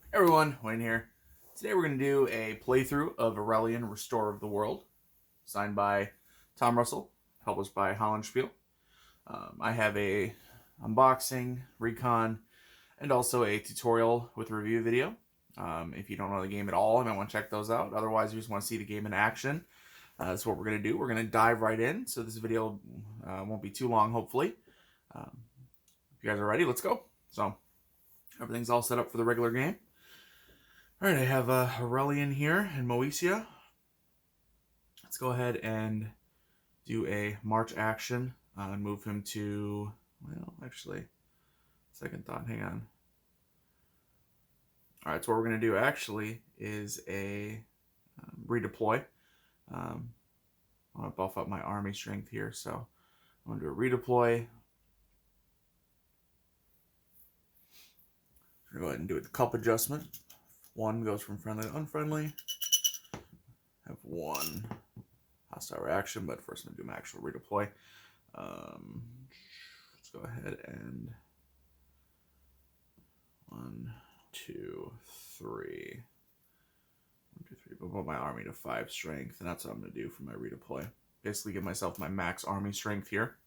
Hey everyone, Wayne here. Today we're going to do a playthrough of Aurelian Restorer of the World, signed by Tom Russell, published by Hollandspiele. I have a unboxing, recon, and also a tutorial with review video. If you don't know the game at all, you might want to check those out. Otherwise, you just want to see the game in action. That's what we're going to do. We're going to dive right in, so this video won't be too long, hopefully. If you guys are ready, let's go. So, everything's all set up for the regular game. All right, I have Aurelian here in Moesia. Let's go ahead and do a march action and move him to, well, actually, second thought, hang on. All right, so what we're going to do actually is a redeploy. I want to buff up my army strength here, so I'm going to do a redeploy. I'm going to go ahead and do a cup adjustment. One goes from friendly to unfriendly. Have one hostile reaction, but first I'm going to do my actual redeploy. Let's go ahead and 1, 2, 3. 1, 2, 3. Bump up my army to 5 strength, and that's what I'm going to do for my redeploy. Basically give myself my max army strength here.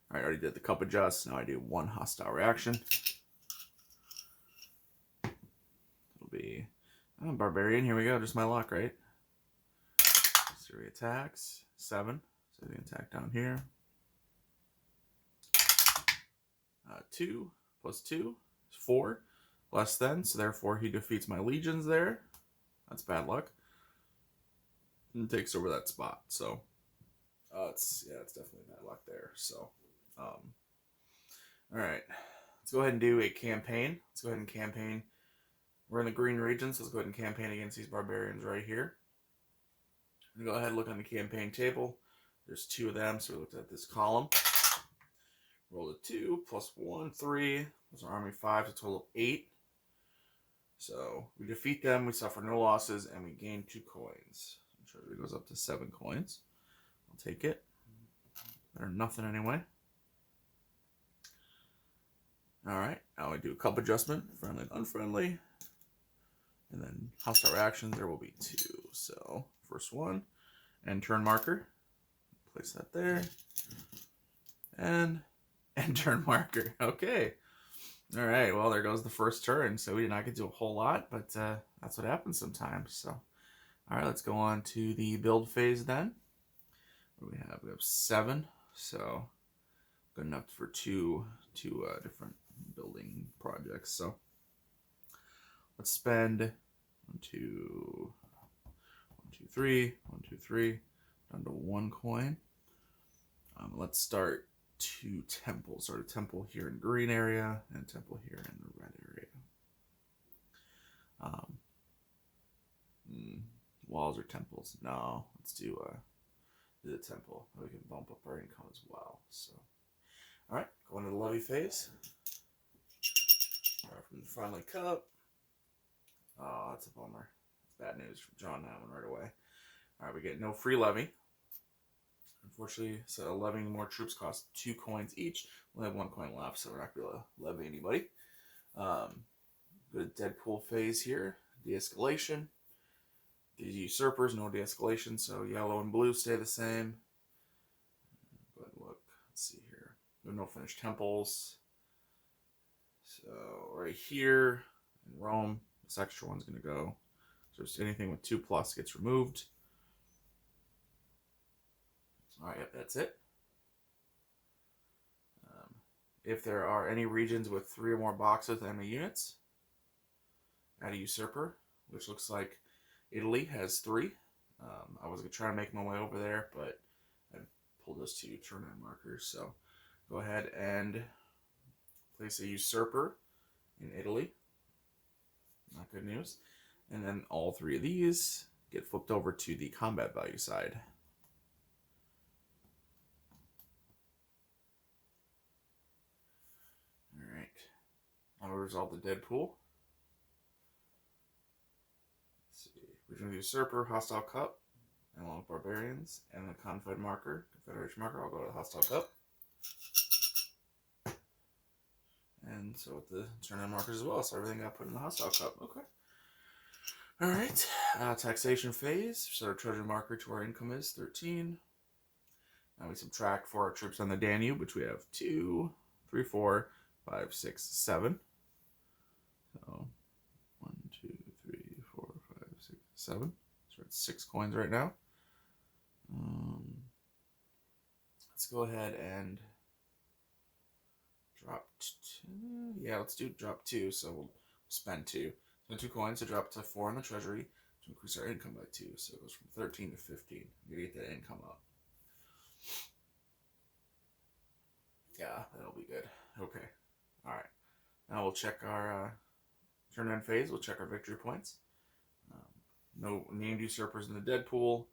All right, I already did the cup adjust. Now I do 1 hostile reaction. It'll be barbarian. Here we go. Just my luck, right? 3 attacks. 7. So the attack down here. 2 plus 2 is 4. Less than, so therefore he defeats my legions there. That's bad luck. And takes over that spot. So it's definitely bad luck there. So all right. Let's go ahead and do a campaign. Let's go ahead and campaign. We're in the green region, so let's go ahead and campaign against these barbarians right here. I'm gonna go ahead and look on the campaign table. There's 2 of them, so we looked at this column. Roll a 2, plus 1, 3. That's our army 5, so a total of 8. So we defeat them, we suffer no losses, and we gain 2 coins. I'm sure it goes up to 7 coins. I'll take it. Better than nothing anyway. Alright, now we do a cup adjustment, friendly and unfriendly. And then hostile reactions, there will be 2. So first one, and turn marker. Place that there. And turn marker. Okay. All right. Well, there goes the first turn. So we did not get to a whole lot, but that's what happens sometimes. So, all right, let's go on to the build phase then. What do we have? We have 7. So good enough for two different building projects. So let's spend 1, 2, 3, 1, 2, 3, down to 1 coin. Let's start 2 temples. Start a temple here in the green area and a temple here in the red area. Walls or temples? No, let's do the temple. We can bump up our income as well. So, all right, going to the levy phase. All right, from the friendly cup. Oh, that's a bummer. Bad news from John that one right away. All right, we get no free levy. Unfortunately, so levying more troops costs 2 coins each. We'll have 1 coin left, so we're not going to levy anybody. Good Deadpool phase here. De-escalation. These usurpers, no de-escalation, so yellow and blue stay the same. But look, let's see here. There are no finished temples. So right here in Rome, this extra one's going to go. So just anything with 2+ gets removed. All right, yep, that's it. If there are any regions with 3 or more boxes with enemy units, add a usurper, which looks like Italy has 3. I was going to try to make my way over there, but I pulled those 2 turn-on markers. So go ahead and place a usurper in Italy. Not good news. And then all 3 of these get flipped over to the combat value side. I'll resolve the Deadpool. Let's see. Regional Usurper, Hostile Cup, and along with Barbarians, and the Confederation marker. I'll go to the Hostile Cup. And so with the turn end markers as well, so everything got put in the hostile cup. Okay. Alright. Taxation phase. So our treasure marker to our income is 13. Now we subtract for our troops on the Danube, which we have 2, 3, 4, 5, 6, 7. So 1, 2, 3, 4, 5, 6, 7. So we're at 6 coins right now. Let's go ahead and drop 2. Yeah, let's do drop 2. So we'll spend 2. Spend 2 coins to drop to 4 in the treasury to increase our income by 2. So it goes from 13 to 15. We get that income up. Yeah, that'll be good. Okay. All right. Now we'll check our turn end phase. We'll check our victory points. No named usurpers in the dead pool.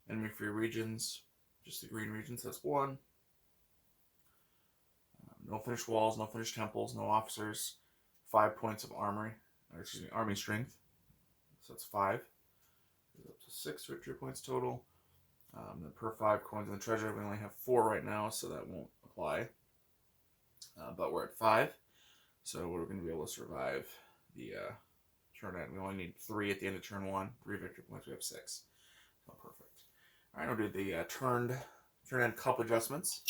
Enemy free regions. Just the green regions. That's 1. No finished walls. No finished temples. No officers. 5 points of army strength. So that's 5. Goes up to 6 victory points total. Then per 5 coins in the treasure, we only have 4 right now, so that won't apply. But we're at 5, so we're going to be able to survive the turn end. We only need 3 at the end of turn 1. 3 victory points. We have 6. So perfect. All right, we'll do the turn end cup adjustments.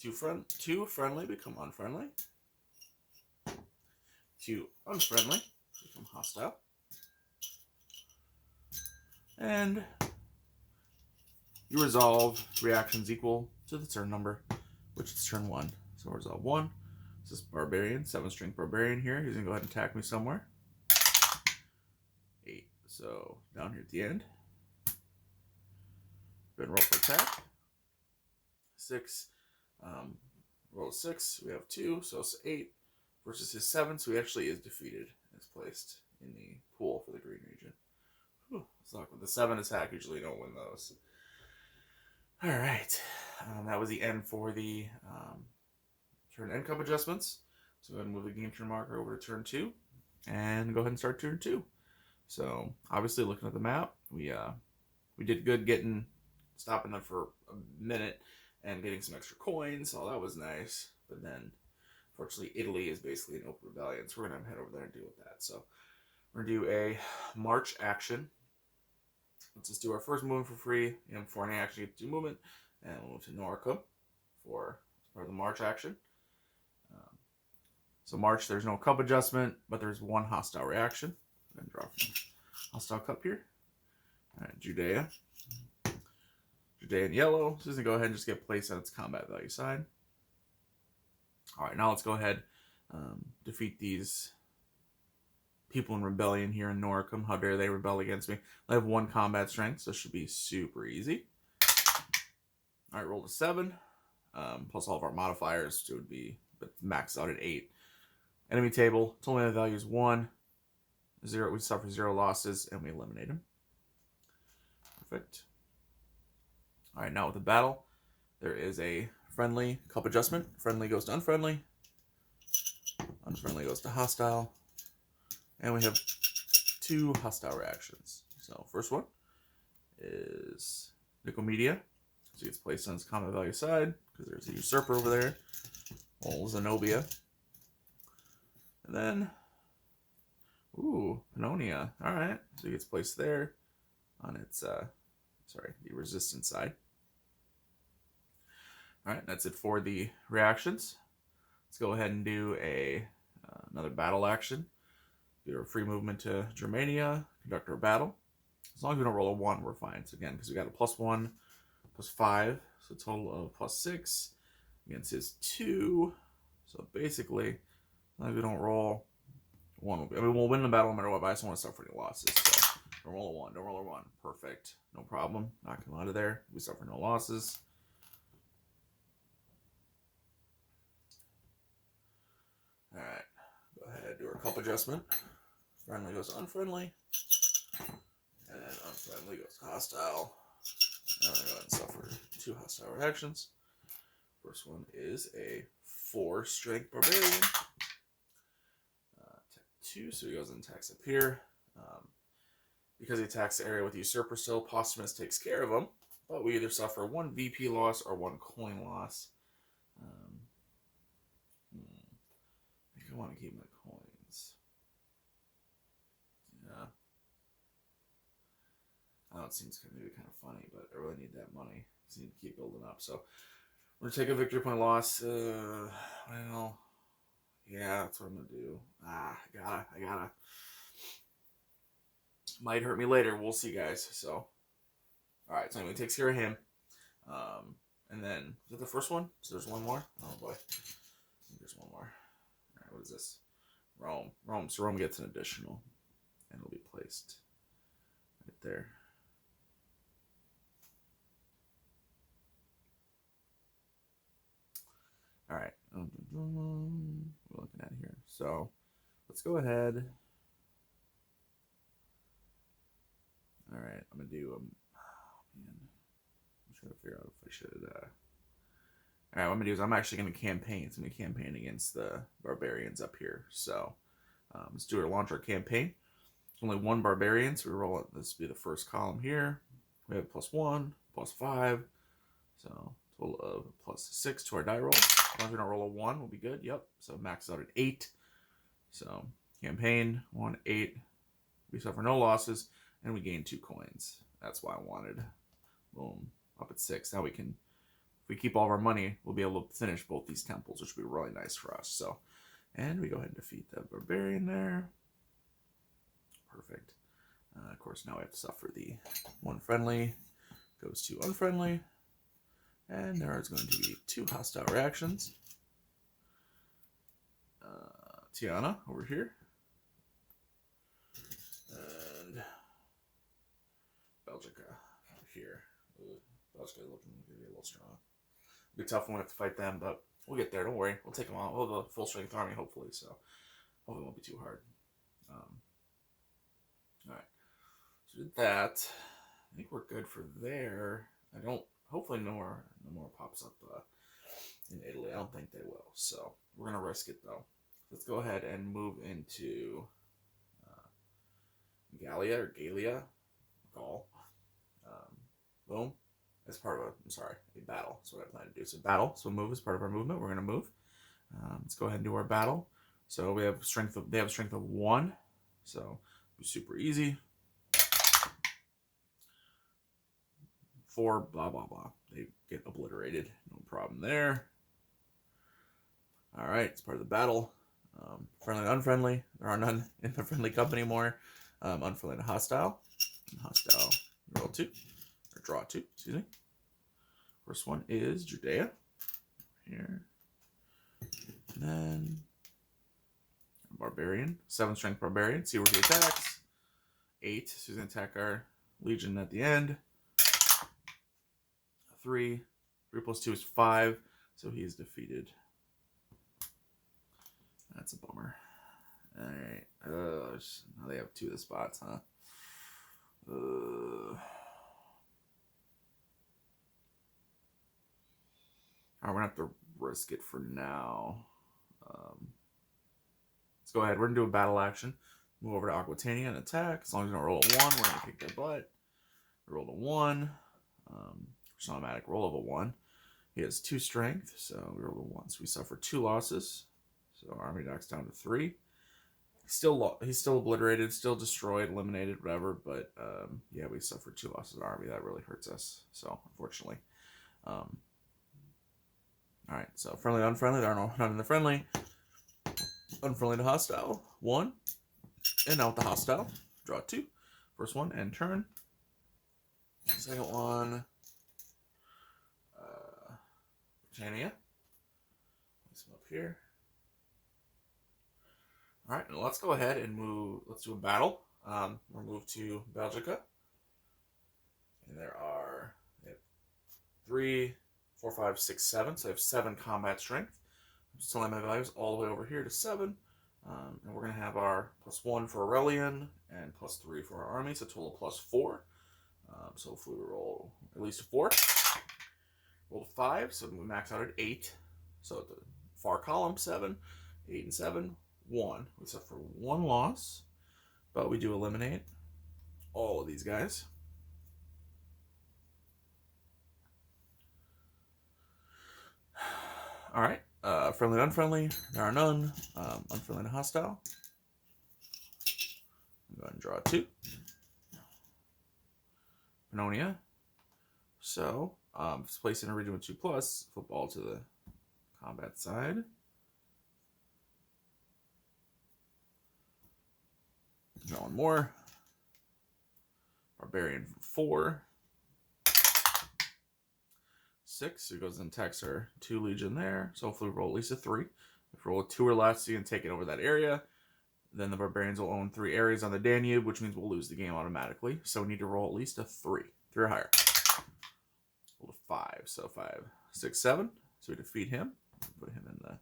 2 friendly become unfriendly. 2 unfriendly become hostile. And you resolve reactions equal to the turn number, which is turn 1. So resolve 1. This is barbarian, 7-string barbarian here. He's gonna go ahead and attack me somewhere. 8. So down here at the end. Go ahead and roll for attack. 6. Roll 6. We have 2, so it's 8 versus his 7. So he actually is defeated. It's placed in the pool for the green region. Whew, let's talk with the 7 attack. Usually you don't win those. All right. That was the end for the turn end cup adjustments. So go ahead and move the game turn marker over to turn 2 and go ahead and start turn 2. So obviously looking at the map, we did good stopping them for a minute and getting some extra coins. So that was nice. But then unfortunately Italy is basically an open rebellion. So we're gonna head over there and deal with that. So we're gonna do a march action. Let's just do our first movement for free. Before any action, you get to do movement. And we'll move to Noricum for part of the march action. So march, there's no cup adjustment, but there's 1 hostile reaction. And draw from hostile cup here. All right, Judea. Judea in yellow. So this is going to go ahead and just get placed on its combat value side. All right, now let's go ahead defeat these people in rebellion here in Noricum. How dare they rebel against me? I have 1 combat strength, so it should be super easy. All right, roll to 7. Plus all of our modifiers, so it would be maxed out at 8. Enemy table, total value is 1. 0, we suffer 0 losses, and we eliminate him. Perfect. All right, now with the battle, there is a friendly cup adjustment. Friendly goes to unfriendly. Unfriendly goes to hostile. And we have 2 hostile reactions. So first one is Nicomedia. So he gets placed on his combat value side because there's a usurper over there. Well, Zenobia. And then, Pannonia. All right. So he gets placed there on its, the resistance side. All right. That's it for the reactions. Let's go ahead and do another battle action. Do a free movement to Germania, conduct our battle. As long as we don't roll a 1, we're fine. So again, because we got a +1, +5, so a total of +6 against his 2. So basically, as long as we don't roll 1, we'll win the battle no matter what, but I just don't want to suffer any losses. So don't roll a 1, don't roll a 1. Perfect. No problem. Knock him out of there. We suffer no losses. All right. Go ahead and do our cup adjustment. Friendly goes to unfriendly. And then unfriendly goes to hostile. Now I'm going to go ahead and suffer 2 hostile reactions. First one is a 4-strength barbarian. Attack 2, so he goes and attacks up here. Because he attacks the area with the usurper still, Posthumous takes care of him. But we either suffer 1 VP loss or 1 coin loss. I want to keep my coins. Yeah. I know it seems maybe kind of funny, but I really need that money. I need to keep building up. So we're gonna take a victory point loss. Well, yeah, that's what I'm gonna do. I gotta. Might hurt me later. We'll see, guys. So, all right. So anyway, takes care of him. And then is that the first one? So there's one more. Oh boy, there's one more. All right, what is this? Rome. So Rome gets an additional, and it'll be placed right there. All right, we're looking at here. So let's go ahead. All right, I'm gonna do. Man, I'm trying to figure out if I should. All right, what I'm gonna do is I'm actually gonna campaign. It's gonna be campaign against the barbarians up here. So let's do our launch our campaign. Only one barbarian, so we roll it. This will be the first column here. We have +1, +5, so total of +6 to our die roll. As long as we don't roll a 1, we'll be good. Yep. So max out at 8. So campaign 1, 8. We suffer no losses, and we gain 2 coins. That's why I wanted. Boom. Up at 6. Now we can, if we keep all of our money, we'll be able to finish both these temples, which will be really nice for us. So, and we go ahead and defeat that barbarian there. Perfect. Of course, now we have to suffer the 1 friendly. Goes to unfriendly. And there is going to be 2 hostile reactions. Tiana over here. And Belgica over here. Belgica looking to be a little strong. It'll be tough when we have to fight them, but we'll get there. Don't worry. We'll take them on. We'll have a full strength army, hopefully. So hopefully it won't be too hard. All right. So did that. I think we're good for there. I don't. Hopefully no more pops up in Italy. I don't think they will. So we're gonna risk it though. Let's go ahead and move into Gallia or Gaul. Boom. As part of a battle. That's what I plan to do. So battle. So move as part of our movement. We're gonna move. Let's go ahead and do our battle. So we have strength of. They have strength of 1. So it'll be super easy. 4, blah, blah, blah. They get obliterated. No problem there. All right, it's part of the battle. Friendly and unfriendly. There are none in the friendly company anymore. Unfriendly and hostile. Hostile, roll 2. Or draw 2, excuse me. First one is Judea. Here. And then Barbarian. 7 strength barbarian. See where he attacks. 8. So he's going to attack our legion at the end. 3 + 2 is 5, so he is defeated. That's a bummer. All right. Now they have 2 of the spots, huh? All right, we're gonna have to risk it for now. Let's go ahead. We're gonna do a battle action. Move over to Aquitania and attack. As long as we don't roll a 1, we're gonna kick their butt. We rolled a 1. It's an automatic roll of a 1. He has 2 strength, so we roll a 1. So we suffer 2 losses. So our army knocks down to 3. He's still obliterated, still destroyed, eliminated, whatever. But yeah, we suffered 2 losses in our army. That really hurts us. So unfortunately, all right. So friendly, unfriendly. There are none in the friendly. Unfriendly to hostile. 1, and now with the hostile, draw 2. First one and turn. Second one. Britannia. Place them up here. All right, now let's go ahead and move. Let's do a battle. We'll move to Belgica. And they have 3, 4, 5, 6, 7. So I have 7 combat strength. I'm just telling my values all the way over here to 7. And we're going to have our +1 for Aurelian and +3 for our army. So total +4. So hopefully we roll at least a 4. Rolled a 5, so we max out at 8. So at the far column, 7, 8, and 7, 1. We suffer 1 loss, but we do eliminate all of these guys. All right, Friendly and unfriendly. There are none. Unfriendly and hostile. Go ahead and draw 2. Pannonia. So, if it's placed in a region with 2+, football to the combat side. Draw 1 more. Barbarian for 4. 6. So it goes and attacks our 2 legion there. So hopefully we roll at least a 3. If we roll a 2 or less, you can take it over that area. Then the barbarians will own 3 areas on the Danube, which means we'll lose the game automatically. So we need to roll at least a 3. 3 or higher. Roll a 5. So 5, 6, 7. So we defeat him. Put him in the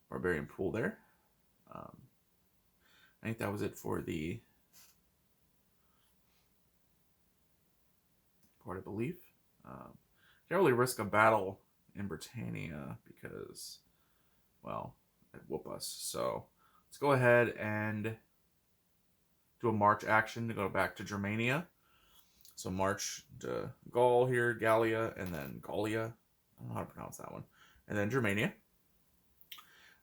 barbarian pool there. I think that was it for the part, I believe. Can't really risk a battle in Britannia because, well, it'd whoop us. So let's go ahead and do a march action to go back to Germania. So march to Gaul here, Gallia, and then Gallia. I don't know how to pronounce that one. And then Germania.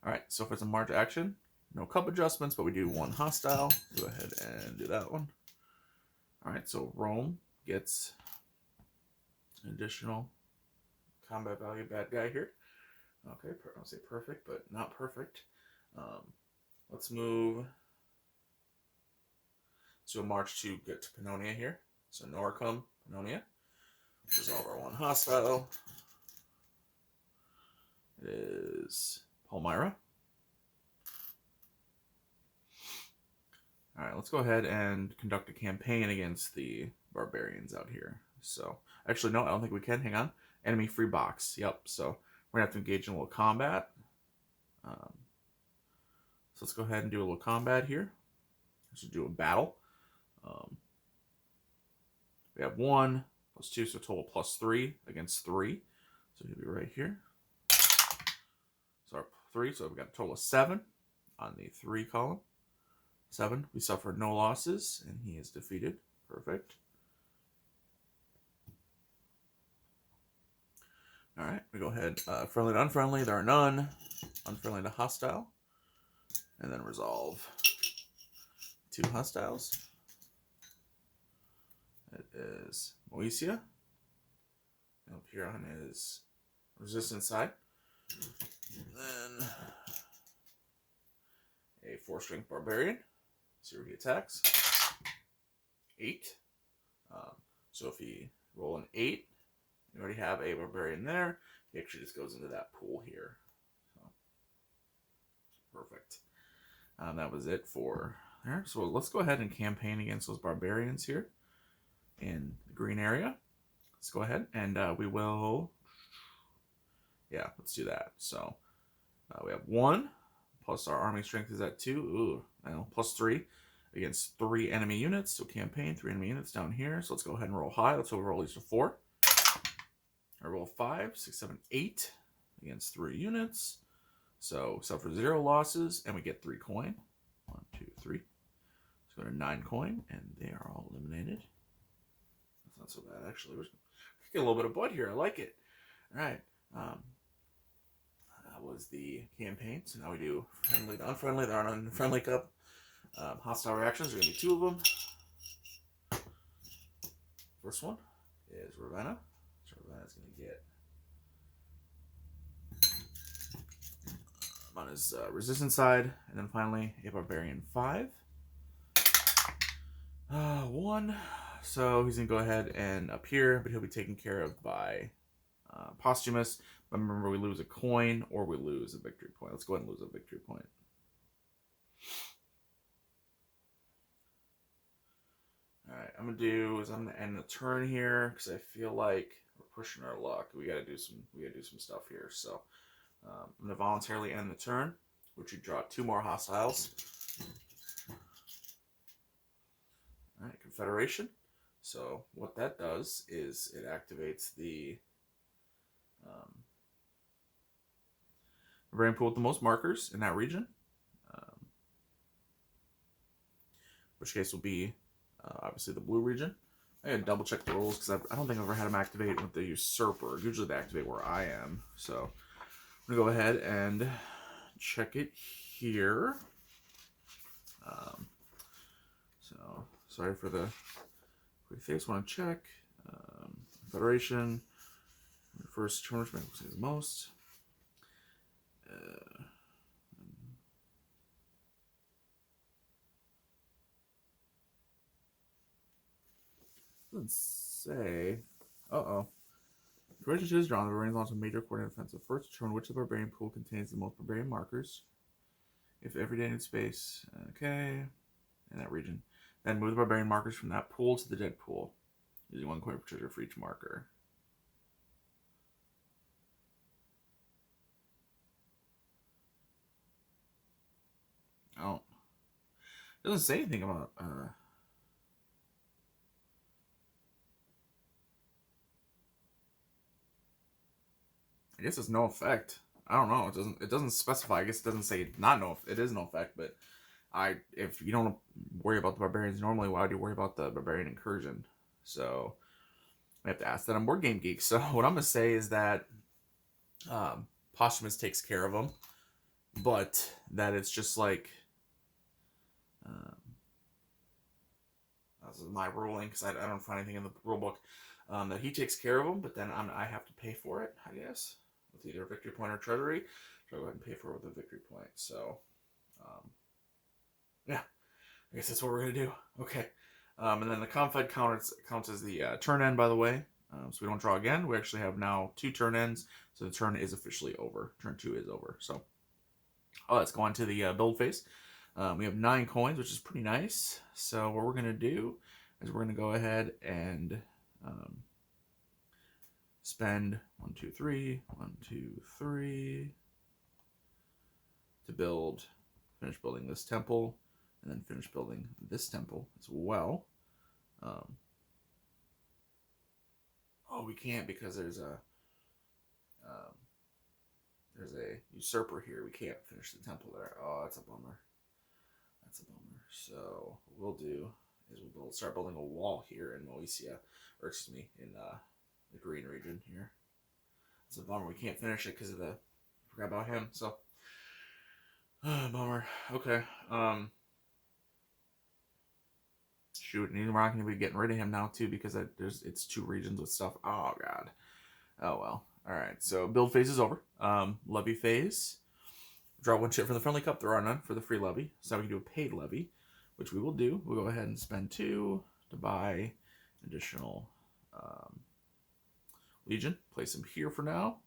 All right, so if it's a march action, no cup adjustments, but we do 1 hostile. Go ahead and do that one. All right, so Rome gets an additional combat value bad guy here. Okay, I'll say perfect, but not perfect. Let's move to a march to get to Pannonia here. So Noricum, Pannonia. Resolve our 1 hostile. It is Palmyra. All right, let's go ahead and conduct a campaign against the barbarians out here. So, actually, no, I don't think we can. Hang on. Enemy free box. Yep, so we're going to have to engage in a little combat. So let's go ahead and do a little combat here. Let's do a battle. We have 1 + 2, so total +3 against 3. So he'll be right here. So our 3, so we've got a total of 7 on the 3 column. 7. We suffered no losses, and he is defeated. Perfect. All right, we go ahead. Friendly to unfriendly, there are none. Unfriendly to hostile. And then resolve 2 hostiles. It is Moesia. Up here on his resistance side. And then a 4-strength barbarian. See where he attacks. 8. So if he roll an 8, you already have a barbarian there. He actually just goes into that pool here. So, perfect. That was it for there. So let's go ahead and campaign against those barbarians here in the green area. Let's go ahead and we will. Yeah, let's do that. So we have 1 plus our army strength is at 2. Ooh, I know, +3 against 3 enemy units. So campaign 3 enemy units down here. So let's go ahead and roll high. Let's roll at least a 4. I roll 5, 6, 7, 8 against 3 units. So suffer 0 losses, and we get 3 coin. 1, 2, 3. Let's go to 9 coin, and they are all eliminated. That's not so bad, actually. We're kicking a little bit of butt here. I like it. All right. That was the campaign. So now we do friendly to unfriendly. There are an unfriendly cup. Hostile reactions. There are going to be 2 of them. First one is Ravenna. So Ravenna's going to get on his resistance side. And then finally, a barbarian 5. 1. So he's going to go ahead and up here, but he'll be taken care of by Posthumous. But remember, we lose a coin or we lose a victory point. Let's go ahead and lose a victory point. Alright, I'm going to end the turn here because I feel like we're pushing our luck. We got to do some stuff here. So I'm going to voluntarily end the turn, which you draw 2 more hostiles. Alright, Confederation. So what that does is it activates the barbarian pool with the most markers in that region. Which case will be obviously the blue region. I gotta double check the rules because I don't think I've ever had them activate with the usurper. Usually they activate where I am. So I'm going to go ahead and check it here. So, sorry for the quick face. Want to check. Federation. First tournament was the most. Doesn't say. Uh-oh. Federation is drawn. The barbarians launch a major coordinate offensive. First, determine which of the barbarian pool contains the most barbarian markers. If every day in space, okay, in that region. Then move the barbarian markers from that pool to the dead pool. Using 1 coin per treasure for each marker. Oh. It doesn't say anything about I guess it's no effect. I don't know. It doesn't specify. I guess it doesn't say not no. It is no effect, but if you don't worry about the barbarians normally, why would you worry about the barbarian incursion? So we have to ask that on Board Game Geek. So what I'm gonna say is that Posthumous takes care of them, but that it's just like this is my ruling because I don't find anything in the rule book that he takes care of them, but then I have to pay for it, I guess, with either a victory point or treasury. So I'll go ahead and pay for it with a victory point. So yeah, I guess that's what we're gonna do. Okay, and then the confed counts as the turn end, by the way. So we don't draw again. We actually have now 2 turn ends, so the turn is officially over. Turn 2 is over. So let's go on to the build phase. We have 9 coins, which is pretty nice. So what we're gonna do is we're gonna go ahead and spend 1, 2, 3, 1, 2, 3 to finish building this temple, and then finish building this temple as well. Oh, we can't because there's a usurper here. We can't finish the temple there. Oh, that's a bummer. That's a bummer. So what we'll do is we'll start building a wall here in Moesia, or excuse me, in the green region here. It's a bummer. We can't finish it because of the forgot about him. So bummer. Okay. Shoot, and we're not going to be getting rid of him now too because it's 2 regions with stuff. Oh god. Oh well. All right. So build phase is over. Levy phase. Draw 1 chip from the friendly cup. There are none for the free levy. So now we can do a paid levy, which we will do. We'll go ahead and spend 2 to buy additional Legion. Place him here for now.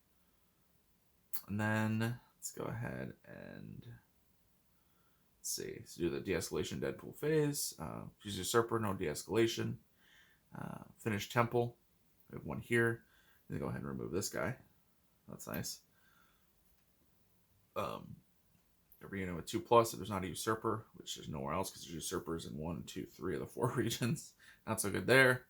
And then let's go ahead and let's see. Let's do the de-escalation Deadpool phase. Use Usurper, no de-escalation. Finish Temple. We have 1 here. Then go ahead and remove this guy. That's nice. Every unit with 2+ if there's not a usurper, which there's nowhere else because there's usurpers in 1, 2, 3 of the 4 regions. Not so good there.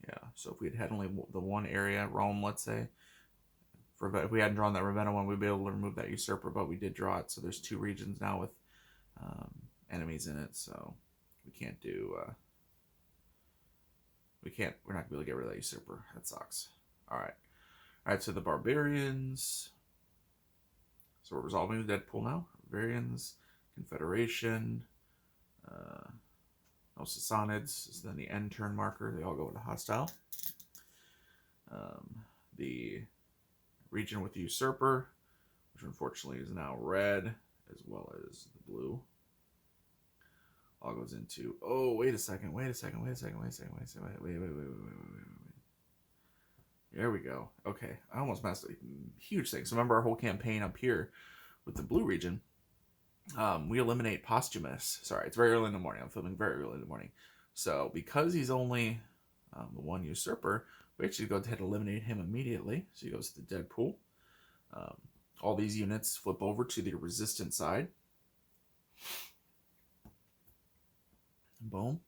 Yeah, so if we had only the 1 area, Rome, let's say, if we hadn't drawn that Ravenna one, we'd be able to remove that usurper, but we did draw it, so there's 2 regions now with enemies in it, so we can't do we're not gonna be able to get rid of that usurper. That sucks. Alright, so the barbarians. So we're resolving the Deadpool now. Barbarians, Confederation, no Sassanids is then the end turn marker. They all go into hostile. The region with the usurper, which unfortunately is now red, as well as the blue, all goes into. Oh, wait a second. There we go. Okay, I almost messed up. Huge thing. So remember our whole campaign up here with the blue region. We eliminate Posthumous. Sorry, it's very early in the morning. I'm filming very early in the morning. So because he's only the 1 usurper, we actually go ahead and eliminate him immediately. So he goes to the Deadpool. All these units flip over to the resistant side. Boom.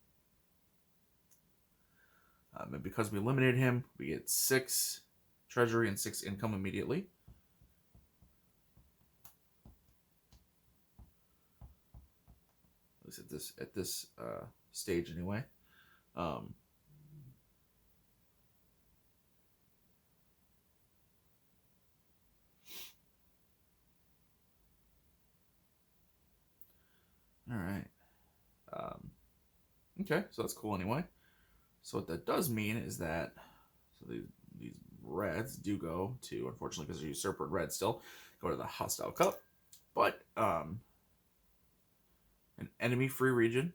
And because we eliminated him, we get 6 treasury and 6 income immediately. At least at this stage anyway. Um, all right. Okay, so that's cool anyway. So what that does mean is that these reds do go to, unfortunately, because they're usurper red still, go to the hostile cup. But an enemy-free region.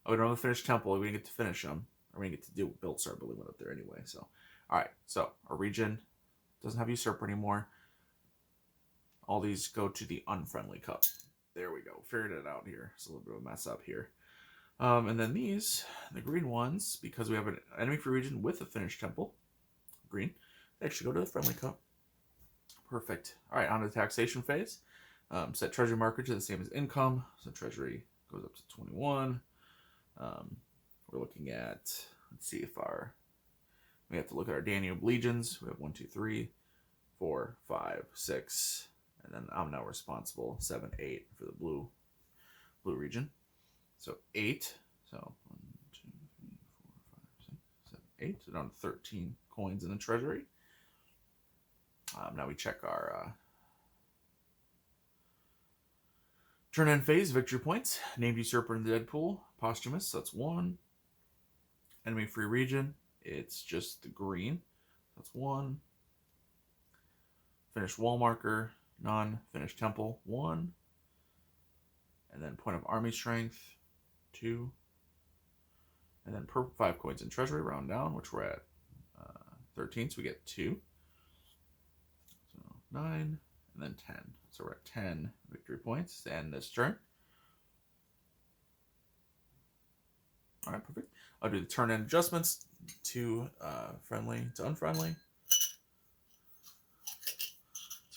Oh, we don't have to finish temple. We didn't get to finish them. Or we didn't get to start building one up there anyway. So, all right. So our region doesn't have usurper anymore. All these go to the unfriendly cup. There we go. Figured it out here. It's a little bit of a mess up here. And then these, the green ones, because we have an enemy-free region with a finished temple, green, they actually go to the friendly cup. Perfect. All right, on to the taxation phase. Set treasury marker to the same as income. So treasury goes up to 21. We're looking at, let's see if we have to look at our Danube legions. We have 1, 2, 3, 4, 5, 6, and then I'm now responsible 7, 8 for the blue region. So 8. So 1, 2, 3, 4, 5, 6, 7, 8. So down to 13 coins in the treasury. Now we check our turn end phase victory points. Named usurper in the dead pool. Posthumous. So that's 1. Enemy free region. It's just the green. That's 1. Finished wall marker. None. Finished temple. 1. And then point of army strength. 2. And then per 5 coins in treasury, round down, which we're at 13, so we get 2. So 9, and then 10. So we're at 10 victory points to end this turn. All right, perfect. I'll do the turn end adjustments to friendly to unfriendly,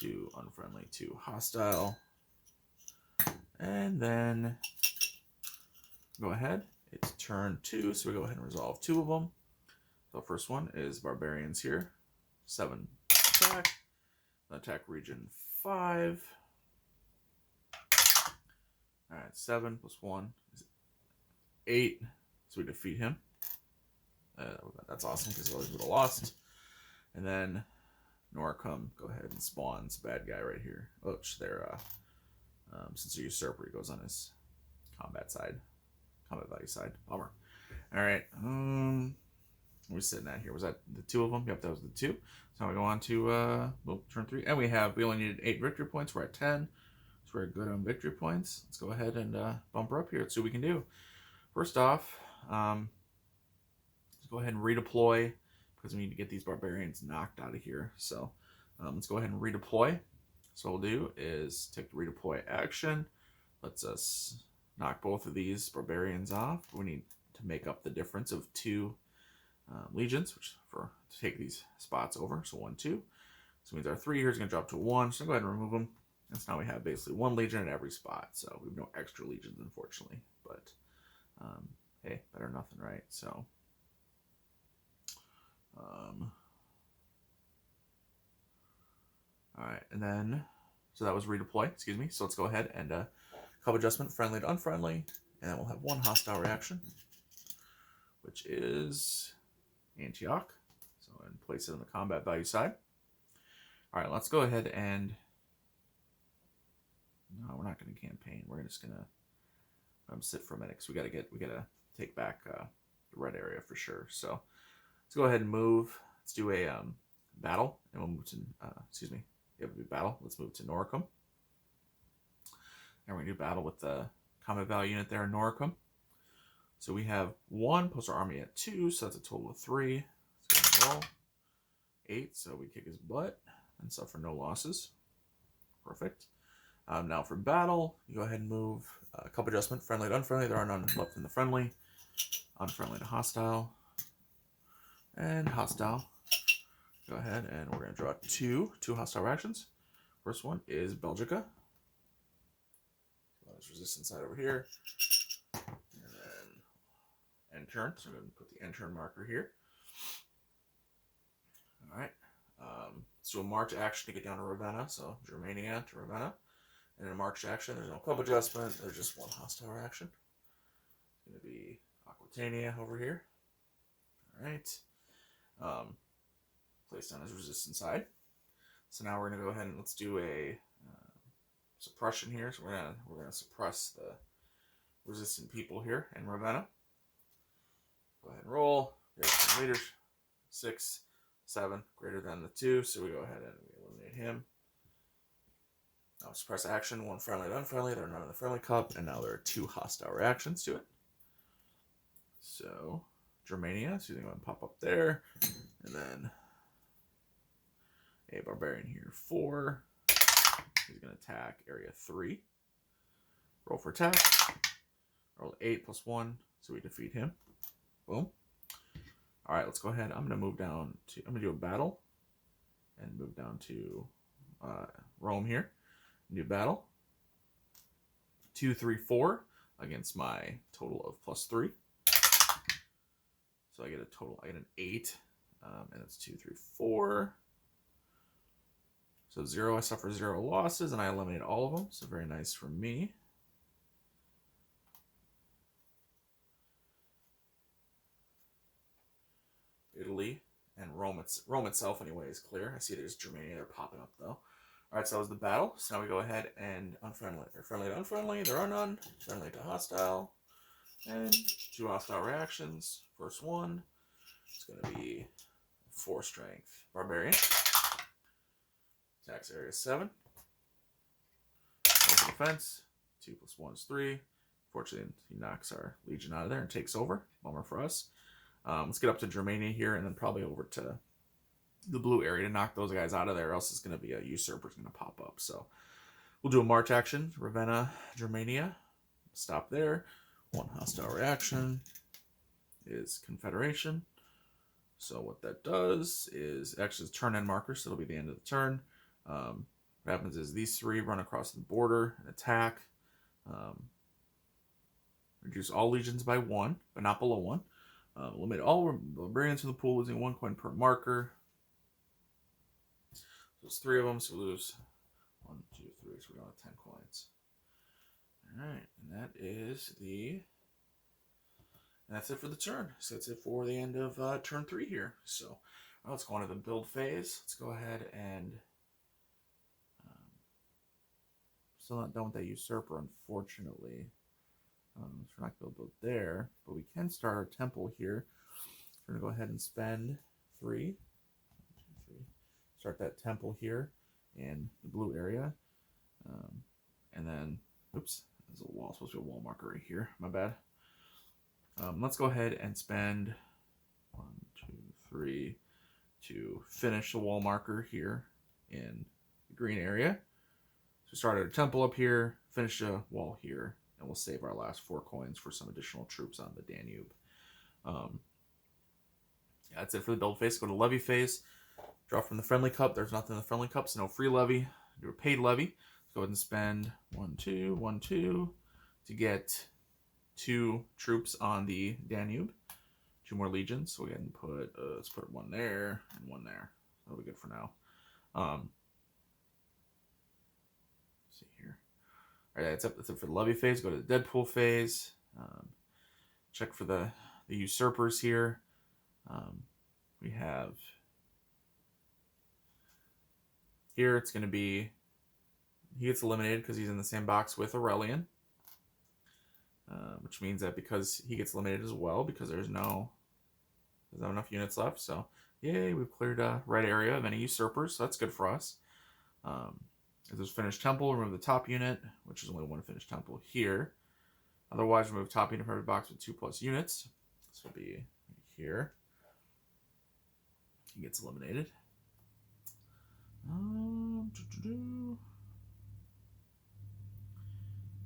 to unfriendly to hostile, and then go ahead. It's turn 2, so we go ahead and resolve 2 of them. So first one is barbarians here, 7 attack. Attack region 5. All right, 7 plus 1 is 8. So we defeat him. That's awesome because otherwise we would have lost. And then Noricum, go ahead and spawns bad guy right here. Which they're since they're usurper, he goes on his combat value side. Bummer. All right. What are we sitting at here? Was that the 2 of them? Yep, that was the 2. So now we go on to turn 3, and we only needed 8 victory points. We're at 10. So we're good on victory points. Let's go ahead and bump her up here. Let's see what we can do. First off, let's go ahead and redeploy because we need to get these barbarians knocked out of here. So let's go ahead and redeploy. So what we'll do is take the redeploy action. Let's us knock both of these barbarians off. We need to make up the difference of 2 legions, which to take these spots over. So 1, 2. So it means our 3 here is going to drop to 1. So go ahead and remove them. And so now we have basically 1 legion at every spot. So we have no extra legions, unfortunately. But hey, better than nothing, right? So all right, and then so that was redeploy. Excuse me. So let's go ahead and cup adjustment, friendly to unfriendly, and then we'll have 1 hostile reaction, which is Antioch. So and place it on the combat value side. All right, let's go ahead and no, we're not going to campaign. We're just going to sit for a minute because we got to take back the red area for sure. So let's go ahead and move. Let's do a battle, and we'll move to excuse me. Yeah, we'll do battle. Let's move to Noricum, and we're gonna do battle with the combat value unit there in Noricum. So we have 1 plus our army at 2, so that's a total of 3. Let's go and roll 8, so we kick his butt and suffer no losses. Perfect. Now for battle, you go ahead and move cup adjustment, friendly to unfriendly. There are none left in the friendly. Unfriendly to hostile. And hostile. Go ahead and we're going to draw 2 hostile reactions. First one is Belgica. There's resistance side over here. And then end turn. So I'm going to put the end turn marker here. All right. Let's do a march action to get down to Ravenna. So Germania to Ravenna. And in a march action, there's no club adjustment. There's just 1 hostile reaction. going to be Aquitania over here. All right. Placed on his resistance side. So now we're going to go ahead and let's do a suppression here. So we're gonna suppress the resistant people here in Ravenna. Go ahead and roll. There's leaders. 6, 7, greater than the 2. So we go ahead and we eliminate him. Now suppress action. 1 friendly to unfriendly. There are none in the friendly cup, and now there are 2 hostile reactions to it. So Germania. So you can pop up there, and then a barbarian here 4. He's going to attack area 3. Roll for attack. Roll 8 + 1, so we defeat him. Boom. All right, let's go ahead. I'm going to move down to, I'm going to do a battle and move down to Rome here. New battle. 2, 3, 4 against my total of +3. So I get a total, I get an 8, and it's 2, 3, 4. So 0, I suffer 0 losses, and I eliminate all of them. So very nice for me. Italy and Rome itself anyway is clear. I see there's Germania, they're popping up though. Alright, so that was the battle. So now we go ahead and unfriendly. They're friendly to unfriendly, there are none. Friendly to hostile. And 2 hostile reactions. First one, it's going to be 4 strength barbarian. Attacks area 7. Defense. 2 + 1 is 3. Fortunately, he knocks our legion out of there and takes over. Bummer for us. Let's get up to Germania here and then probably over to the blue area to knock those guys out of there, or else it's going to be a usurper's going to pop up. So we'll do a march action. Ravenna, Germania. Stop there. 1 hostile reaction is Confederation. So what that does is actually it's turn end marker, so it'll be the end of the turn. What happens is these 3 run across the border and attack. Reduce all legions by 1, but not below 1. Limit all barbarians in the pool, losing 1 coin per marker. So there's 3 of them, so we lose 1, 2, 3, so we don't have 10 coins. Alright, and that is that's it for the turn. So that's it for the end of turn 3 here. So let's go on to the build phase. Let's go ahead and still not done with that usurper, unfortunately. So we're not going to build there, but we can start our temple here. We're going to go ahead and spend 3. 1, 2, 3. Start that temple here in the blue area. And then, oops, there's a wall. Supposed to be a wall marker right here. My bad. Let's go ahead and spend 1, 2, 3 to finish the wall marker here in the green area. So start our temple up here, finish a wall here, and we'll save our last 4 coins for some additional troops on the Danube. Yeah, that's it for the build phase. Go to levy phase. Draw from the friendly cup. There's nothing in the friendly cup, so no free levy. Do a paid levy. Let's go ahead and spend 1, 2, 1, 2 to get 2 troops on the Danube. 2 more legions. So we go ahead and put let's put 1 there and 1 there. That'll be good for now. See here. All right, that's it for the levy phase. Go to the Deadpool phase. Check for the usurpers here. We have here, it's going to be, he gets eliminated because he's in the same box with Aurelian. Which means that because he gets eliminated as well, because there's not enough units left. So, yay, we've cleared a red area of any usurpers. So that's good for us. If there's finished temple, remove the top unit, which is only 1 finished temple here. Otherwise, remove top unit from every box with 2+ units. This will be here. He gets eliminated.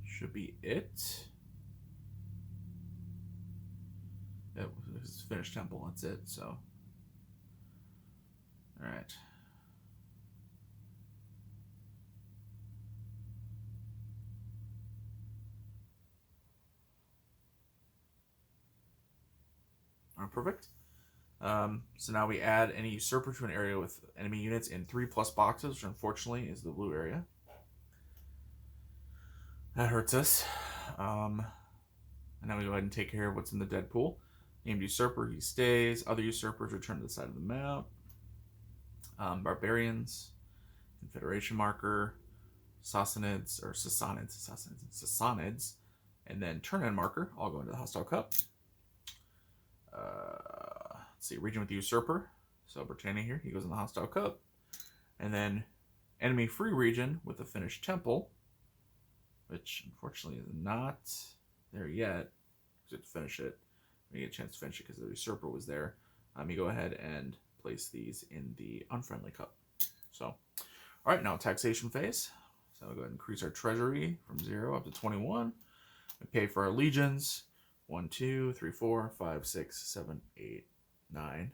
Should be it. It was finished temple. That's it. So, all right. All right, perfect. So now we add any usurper to an area with enemy units in 3+ boxes, which unfortunately is the blue area. That hurts us. And now we go ahead and take care of what's in the dead pool. Named usurper, he stays. Other usurpers return to the side of the map. Barbarians, Confederation marker, Sassanids, and then turn end marker all go into the hostile cup. Let's see, region with the usurper. So Britannia here, he goes in the hostile cup. And then enemy free region with the finished temple, which unfortunately is not there yet. To finish it, we get a chance to finish it because the usurper was there. You go ahead and place these in the unfriendly cup. So, all right, now taxation phase. So we'll go ahead and increase our treasury from 0 up to 21. We pay for our legions. 1, 2, 3, 4, 5, 6, 7, 8, 9.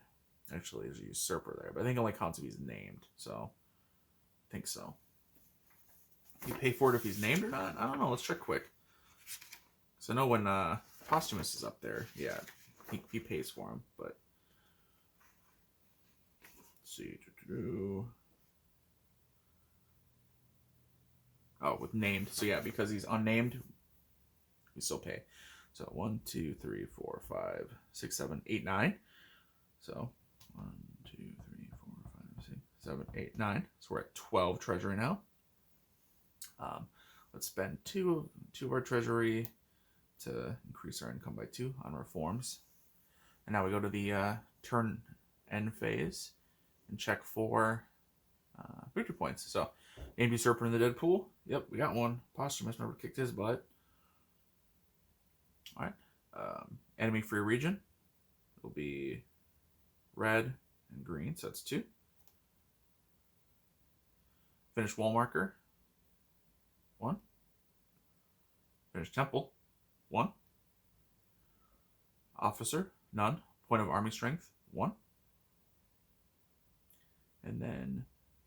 Actually, there's a usurper there, but I think it only counts if he's named. So, I think so. You pay for it if he's named or not? I don't know. Let's check quick. So I know when Posthumous is up there, yeah, he pays for him. But let's see. Oh, with named. So yeah, because he's unnamed, we still pay. So 1, 2, 3, 4, 5, 6, 7, 8, 9. So 1, 2, 3, 4, 5, 6, 7, 8, 9. So we're at 12 treasury now. Let's spend two of our treasury to increase our income by 2 on reforms. And now we go to the turn end phase and check for victory points. So named usurper in the dead pool. Yep, we got one. Posthumous, remember, kicked his butt. All right. Enemy free region. It'll be red and green, so that's 2. Finished wall marker. 1. Finished temple. 1. Officer. None. Point of army strength. 1. And then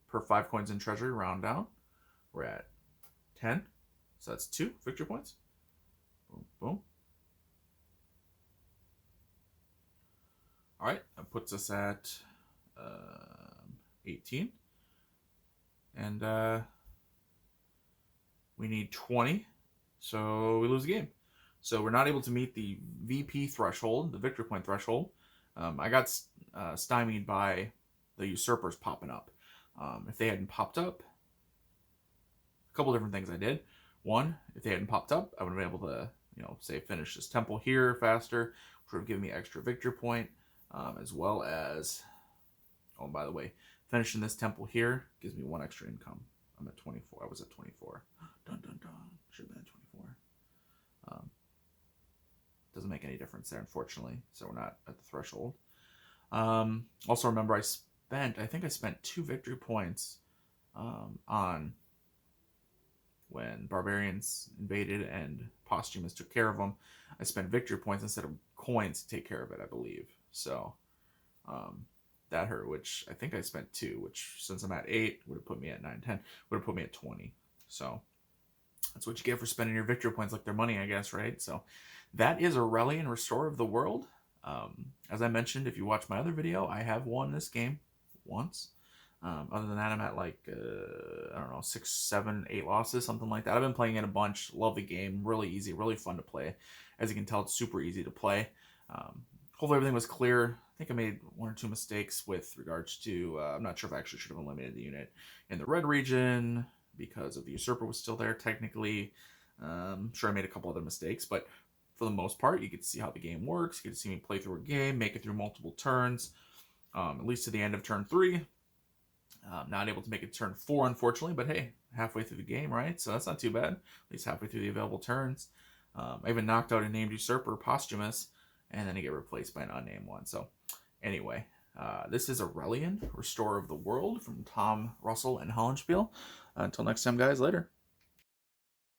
per 5 coins in treasury, round down, we're at 10. So that's 2 victory points. Boom, boom. All right, that puts us at 18. And we need 20, so we lose the game. So we're not able to meet the VP threshold, the victory point threshold. I got stymied by the usurpers popping up. If they hadn't popped up, a couple different things I did. One, if they hadn't popped up, I would have been able to, say finish this temple here faster, which would have given me extra victory point, as well as, oh, and by the way, finishing this temple here gives me 1 extra income. I'm at 24. I was at 24. Dun, dun, dun. Should have been at 24. Doesn't make any difference there, unfortunately. So we're not at the threshold. Also, remember, I think I spent 2 victory points on when barbarians invaded and Posthumous took care of them. I spent victory points instead of coins to take care of it, I believe. So that hurt, which I think I spent 2, which since I'm at 8 would have put me at 9, 10, would have put me at 20. So that's what you get for spending your victory points like they're money, I guess, right? So that is Aurelian Restorer of the World. As I mentioned, if you watch my other video, I have won this game once. Other than that, I'm at like, I don't know, 6, 7, 8 losses, something like that. I've been playing it a bunch. Love the game. Really easy, really fun to play. As you can tell, it's super easy to play. Hopefully everything was clear. I think I made 1 or 2 mistakes with regards to, I'm not sure if I actually should have eliminated the unit in the red region because of the usurper was still there technically. I'm sure I made a couple other mistakes, but for the most part, you get to see how the game works. You get to see me play through a game, make it through multiple turns, at least to the end of turn 3. Not able to make it turn 4, unfortunately, but hey, halfway through the game, right? So that's not too bad. At least halfway through the available turns. I even knocked out a named usurper, Posthumous, and then I get replaced by an unnamed one. So anyway, this is Aurelian, Restorer of the World from Tom Russell and Hollandspiele. Until next time, guys, later.